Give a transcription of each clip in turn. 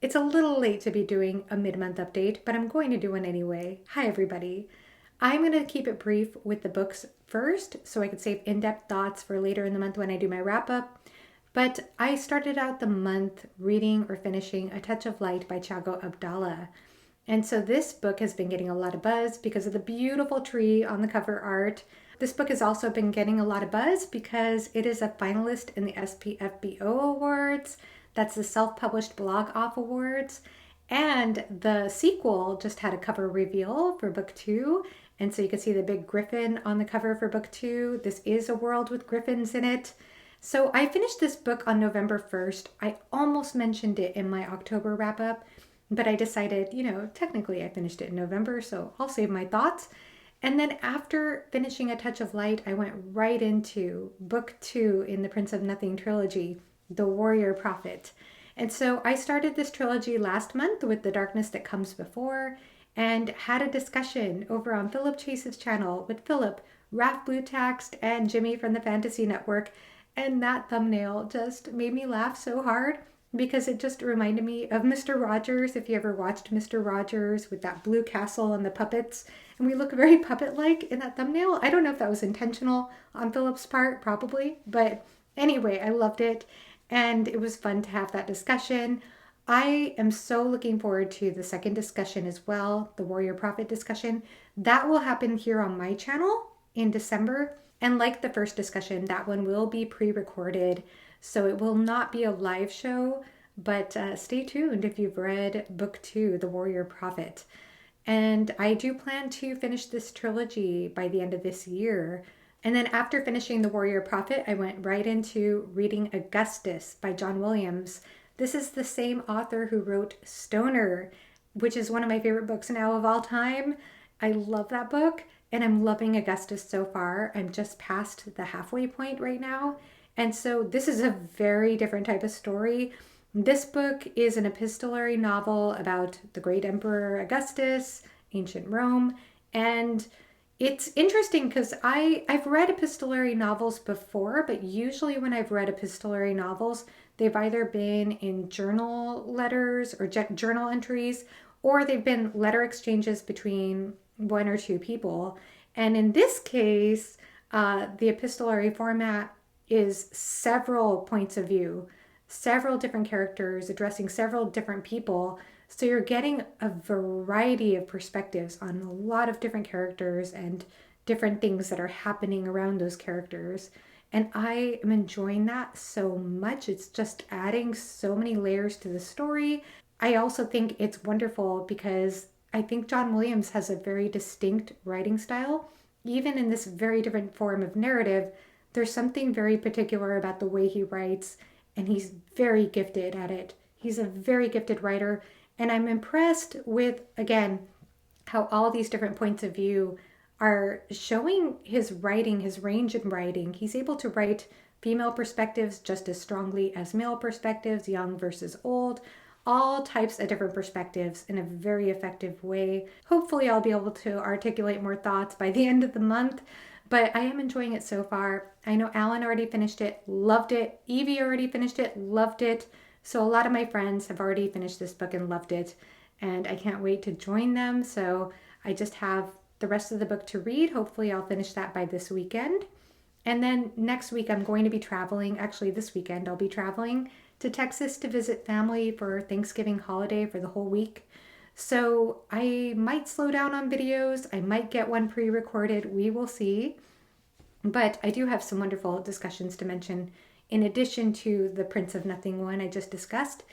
It's a little late to be doing a mid-month update, but I'm going to do one anyway. Hi, everybody. I'm going to keep it brief with the books first so I could save in-depth thoughts for later in the month when I do my wrap-up. But I started out the month reading or finishing A Touch of Light by Chago Abdallah. And so this book has been getting a lot of buzz because of the beautiful tree on the cover art. This book has also been getting a lot of buzz because it is a finalist in the SPFBO Awards. That's the Self-Published Blog Off Awards. And the sequel just had a cover reveal for book two. And so you can see the big griffin on the cover for book two. This is a world with griffins in it. So I finished this book on November 1st. I almost mentioned it in my October wrap up, but I decided, technically I finished it in November, so I'll save my thoughts. And then after finishing A Touch of Light, I went right into book two in the Prince of Nothing trilogy, The Warrior Prophet. And so I started this trilogy last month with The Darkness That Comes Before and had a discussion over on Philip Chase's channel with Philip, Raph Blue Taxt, and Jimmy from the Fantasy Network. And that thumbnail just made me laugh so hard because it just reminded me of Mr. Rogers, if you ever watched Mr. Rogers with that blue castle and the puppets. And we look very puppet-like in that thumbnail. I don't know if that was intentional on Philip's part, probably. But anyway, I loved it. And it was fun to have that discussion. I am so looking forward to the second discussion as well, the Warrior Prophet discussion. That will happen here on my channel in December. And like the first discussion, that one will be pre-recorded, so it will not be a live show, but stay tuned if you've read book two, The Warrior Prophet. And I do plan to finish this trilogy by the end of this year. And then after finishing The Warrior Prophet, I went right into reading Augustus by John Williams. This is the same author who wrote Stoner, which is one of my favorite books now of all time. I love that book. And I'm loving Augustus so far. I'm just past the halfway point right now. And so this is a very different type of story. This book is an epistolary novel about the great Emperor Augustus, ancient Rome. And it's interesting because I've read epistolary novels before, but usually when I've read epistolary novels, they've either been in journal letters or journal entries, or they've been letter exchanges between one or two people. And in this case, the epistolary format is several points of view, several different characters addressing several different people. So you're getting a variety of perspectives on a lot of different characters and different things that are happening around those characters. And I am enjoying that so much. It's just adding so many layers to the story. I also think it's wonderful because I think John Williams has a very distinct writing style. Even in this very different form of narrative, there's something very particular about the way he writes, and he's very gifted at it. He's a very gifted writer, and I'm impressed with, again, how all these different points of view are showing his writing, his range in writing. He's able to write female perspectives just as strongly as male perspectives, young versus old, all types of different perspectives in a very effective way. Hopefully I'll be able to articulate more thoughts by the end of the month, but I am enjoying it so far. I know Alan already finished it, loved it. Evie already finished it, loved it. So a lot of my friends have already finished this book and loved it, and I can't wait to join them. So I just have the rest of the book to read. Hopefully I'll finish that by this weekend. And then next week I'm going to be traveling. Actually, this weekend I'll be traveling to Texas to visit family for Thanksgiving holiday for the whole week. So I might slow down on videos. I might get one pre-recorded. We will see. But I do have some wonderful discussions to mention. In addition to the Prince of Nothing one I just discussed,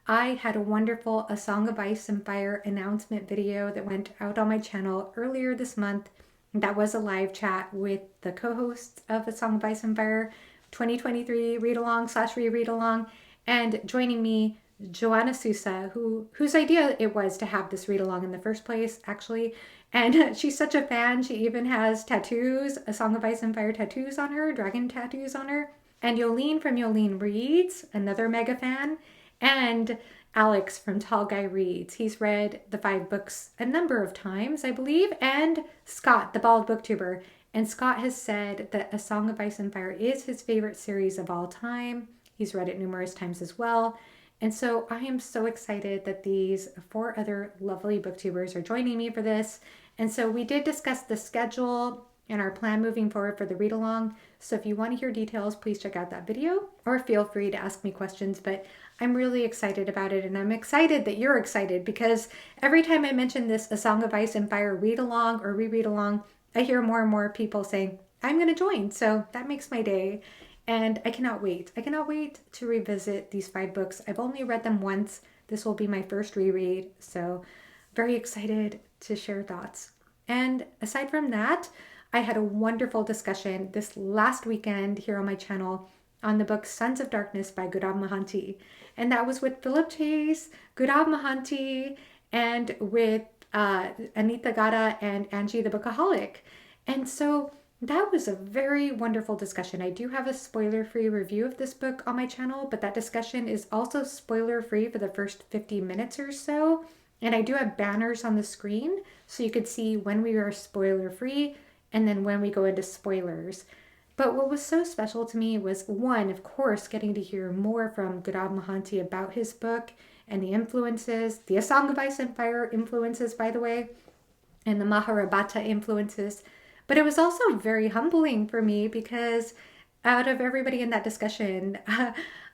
I had a wonderful A Song of Ice and Fire announcement video that went out on my channel earlier this month. That was a live chat with the co-hosts of A Song of Ice and Fire 2023 read-along/reread along. And joining me, Joanna Sousa, whose idea it was to have this read-along in the first place, actually. And she's such a fan. She even has tattoos, A Song of Ice and Fire tattoos on her, dragon tattoos on her. And Yolene from Yolene Reads, another mega fan. And Alex from Tall Guy Reads. He's read the 5 books a number of times, I believe. And Scott, the bald booktuber. And Scott has said that A Song of Ice and Fire is his favorite series of all time. He's read it numerous times as well. And so I am so excited that these 4 other lovely booktubers are joining me for this. And so we did discuss the schedule and our plan moving forward for the read along. So if you want to hear details, please check out that video or feel free to ask me questions. But I'm really excited about it, and I'm excited that you're excited, because every time I mention this A Song of Ice and Fire read along or reread along, I hear more and more people saying, I'm going to join. So that makes my day. And I cannot wait. I cannot wait to revisit these 5 books. I've only read them once. This will be my first reread. So very excited to share thoughts. And aside from that, I had a wonderful discussion this last weekend here on my channel on the book Sons of Darkness by Gaurav Mohanty. And that was with Philip Chase, Gaurav Mohanty, and with Anita Gada and Angie the Bookaholic. And so that was a very wonderful discussion. I do have a spoiler-free review of this book on my channel, but that discussion is also spoiler-free for the first 50 minutes or so. And I do have banners on the screen so you could see when we are spoiler-free and then when we go into spoilers. But what was so special to me was, one, of course, getting to hear more from Gaurav Mohanty about his book and the influences, the A Song of Ice and Fire influences, by the way, and the Mahabharata influences. But it was also very humbling for me because out of everybody in that discussion,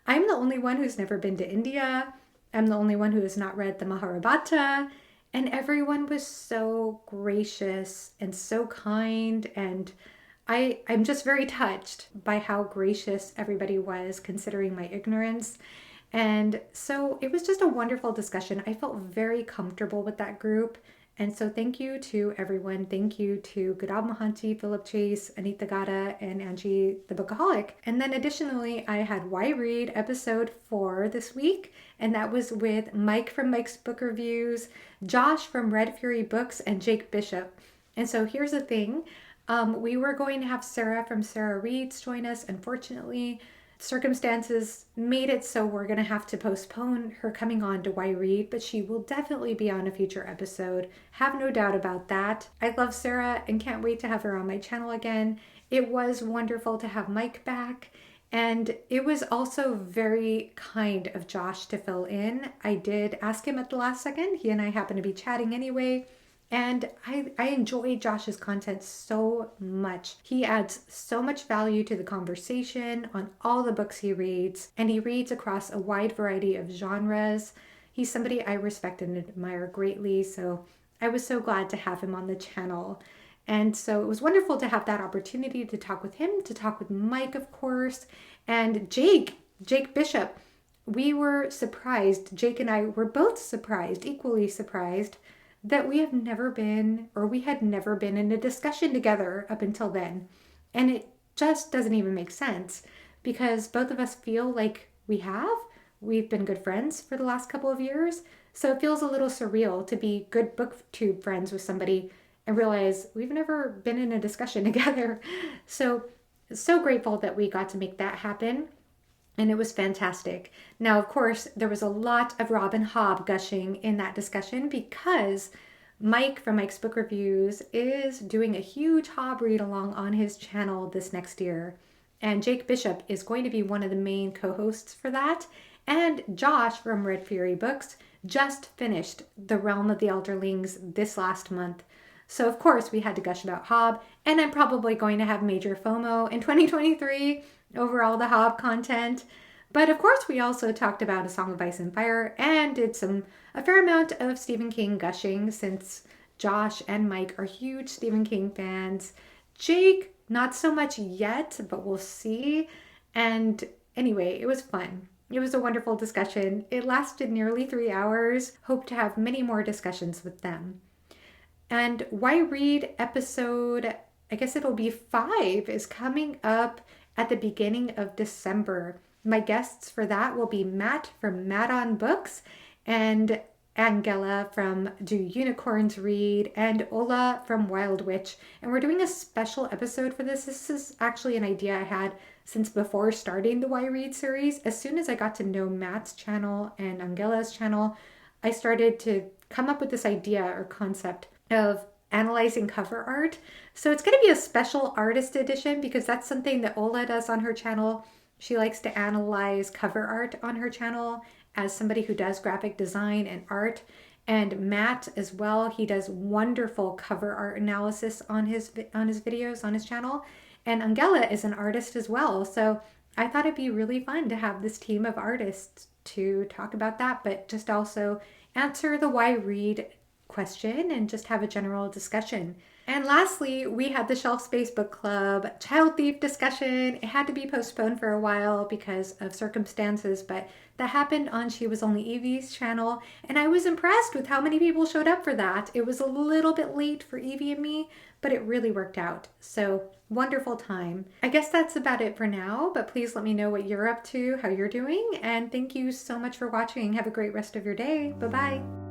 I'm the only one who's never been to India. I'm the only one who has not read the Mahabharata. And everyone was so gracious and so kind. And I'm just very touched by how gracious everybody was, considering my ignorance. And so it was just a wonderful discussion. I felt very comfortable with that group. And so thank you to everyone. Thank you to Gaurav Mohanty, Philip Chase, Anita Gada, and Angie the Bookaholic. And then additionally, I had Why Read episode 4 this week. And that was with Mike from Mike's Book Reviews, Josh from Red Fury Books, and Jake Bishop. And so here's the thing. We were going to have Sarah from Sarah Reads join us. Unfortunately, circumstances made it so we're going to have to postpone her coming on to Why Read, but she will definitely be on a future episode. Have no doubt about that. I love Sarah and can't wait to have her on my channel again. It was wonderful to have Mike back, and it was also very kind of Josh to fill in. I did ask him at the last second. He and I happened to be chatting anyway. And I enjoy Josh's content so much. He adds so much value to the conversation on all the books he reads, and he reads across a wide variety of genres. He's somebody I respect and admire greatly, so I was so glad to have him on the channel. And so it was wonderful to have that opportunity to talk with him, to talk with Mike, of course, and Jake Bishop. We were surprised, Jake and I were both surprised, equally surprised, that we had never been in a discussion together up until then. And it just doesn't even make sense because both of us feel like we've been good friends for the last couple of years. So it feels a little surreal to be good booktube friends with somebody and realize we've never been in a discussion together. So grateful that we got to make that happen. And it was fantastic. Now, of course, there was a lot of Robin Hobb gushing in that discussion because Mike from Mike's Book Reviews is doing a huge Hobb read along on his channel this next year. And Jake Bishop is going to be one of the main co-hosts for that. And Josh from Red Fury Books just finished The Realm of the Elderlings this last month. So, of course, we had to gush about Hobb. And I'm probably going to have major FOMO in 2023 over all the Hobb content. But of course, we also talked about A Song of Ice and Fire and did a fair amount of Stephen King gushing since Josh and Mike are huge Stephen King fans. Jake, not so much yet, but we'll see. And anyway, it was fun. It was a wonderful discussion. It lasted nearly 3 hours. Hope to have many more discussions with them. And Why Read episode, I guess it'll be 5, is coming up at the beginning of December. My guests for that will be Matt from Matt on Books and Angela from Do Unicorns Read and Ola from Wild Witch. And we're doing a special episode for this. This is actually an idea I had since before starting the Why Read series. As soon as I got to know Matt's channel and Angela's channel, I started to come up with this idea or concept of analyzing cover art. So it's going to be a special artist edition because that's something that Ola does on her channel. She likes to analyze cover art on her channel as somebody who does graphic design and art. And Matt as well, he does wonderful cover art analysis on his videos on his channel. And Angela is an artist as well. So I thought it'd be really fun to have this team of artists to talk about that, but just also answer the why read question and just have a general discussion. And lastly, we had the Shelf Space Book Club Child Thief discussion. It had to be postponed for a while because of circumstances, but that happened on She Was Only Evie's channel, and I was impressed with how many people showed up for that. It was a little bit late for Evie and me, but it really worked out. So wonderful time. I guess that's about it for now, but please let me know what you're up to, how you're doing, and thank you so much for watching. Have a great rest of your day. Bye-bye.